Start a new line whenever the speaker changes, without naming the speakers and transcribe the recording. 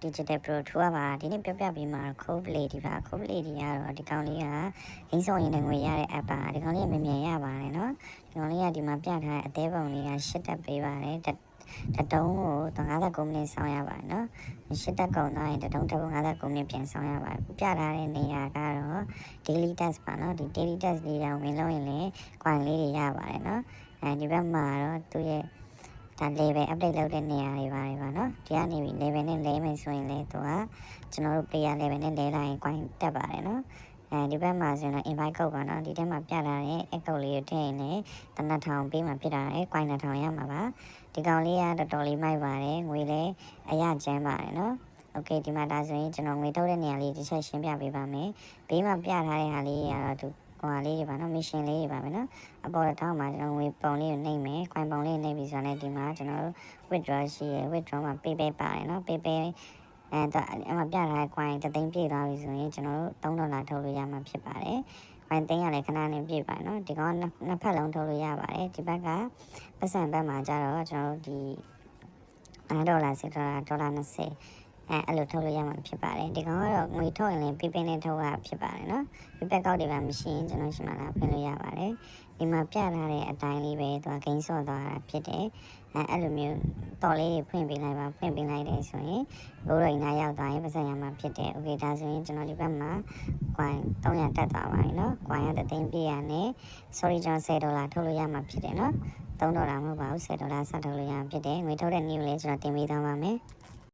digital pro ထူရပါဒီနေ့ပြောပြပေးမှာ code lady ပါ code lady ကတော့ဒီကောင်လေးကဂိမ်းဆောင်ရင်လည်းငွေရတဲ့ app ပါဒီကောင်လေးကမြန်မြန်ရပါတယ်เนาะဒီကောင်လေးကဒီမှာပြထားတဲ့အသေးပုံလေးကရှစ်တက်ပေးပါတယ်တတုံးကို59မိနစ်ဆောင်ရပါတယ်เนาะရှစ်တက်ကုန်တော့ရင်တတုံးတစ်ပုံ59မိနစ်ပြန်ဆောင်ရပါတယ်ပြထားတဲ့နေရာကတော့ daily task ပါเนาะဒီ daily task လေးတောင်ဝင်လို့ရင်လည်း coin လေးတွေရပါတယ်เนาะဒီဘက်မှာတော့သူ့ရဲ့ဒါ level update လုပ်တဲ့နေရာတွေပါတယ်ပါเนาะဒီကနေပြီး level နဲ့လဲမယ်ဆိုရင်လည်းသူကကျွန်တော်တို့ player level နဲ့လဲလိုက်ရင် coin တက်ပါတယ်เนาะဒီဘက်မှာဆိုရင် invite code ပါเนาะဒီထဲမှာပြထားတဲ့ code လေးကိုထည့်ရင်လည်း1000ပေးမှဖြစ်တာလေ coin 1000ရမှာပါဒီကောင်လေးကတော်တော်လေးမိုက်ပါတယ်ငွေလည်းအရကျန်းပါတယ်เนาะโอเคဒီမှာဒါဆိုရင်ကျွန်တော်ငွေထုတ်တဲ့နေရာလေးတစ်ချက်ရှင်းပြပေးပါမယ်ဘေးမှာပြထားတဲ့ဟာလေးကတော့သူဟိုဟာလေးတွေပါနော် mission လေးတွေပါမယ်နော်အပေါ်တစ်ထောက်မှာကျွန်တော်ငွေပုံလေးကိုနှိပ်မယ် coin ပုံလေးနှိပ်ပြီးဆိုတော့ဒီမှာကျွန်တော်တို့ withdraw ရှိရယ် withdraw မှာ pay ပါတယ်နော် pay တော့အမှပြထားတဲ့ coin တသိန်းပြည့်သွားပြီဆိုရင်ကျွန်တော်တို့$3ထုတ်လို့ရမှာဖြစ်ပါတယ် coin သိန်းရလည်းခဏနဲ့ပြည့်ပါနော်ဒီကောင်နှစ်ဖက်လုံးထုတ်လို့ရပါတယ်ဒီဘက်ကပတ်စံဘက်မှာကျတော့ကျွန်တော်တို့ဒီ$10 $10 အဲ့လိုထုတ်လို့ရမှာဖြစ်ပါတယ်ဒီကောင်ကတော့ငွေထုတ်ရင်လည်းပေးနဲ့ထုတ်ရဖြစ်ပါတယ်နော်ဒီဘက်ကောက်တွေကမရှိရင်ကျွန်တော်ရှိမှလာဖွင့်လို့ရပါတယ်ဒီမှာပြထားတဲ့အတိုင်းလေးပဲသူကဂိမ်းဆော့သွားတာဖြစ်တယ်အဲ့လိုမျိုးတော်လေးတွေဖွင့်ပေးလိုက်ပါဖွင့်ပေးလိုက်တယ်ဆိုရင်ဘိုးတော်ကြီးနားရောက်သွားရင်ပတ်စံရမှာဖြစ်တယ်โอเคဒါဆိုရင်ကျွန်တော်ဒီဘက်မှာ coin 300တက်သွားပါပြီနော် coin ရတဲ့သိန်းပြည့်ရနဲ့ sorry ကျွန်တော်$10ထုတ်လို့ရမှာဖြစ်တယ်နော်$3မဟုတ်ပါဘူး$10စထုတ်လို့ရမှာဖြစ်တယ်ငွေထုတ်တဲ့ new လေးကျွန်တော်တင်ပေးသွားပါမယ်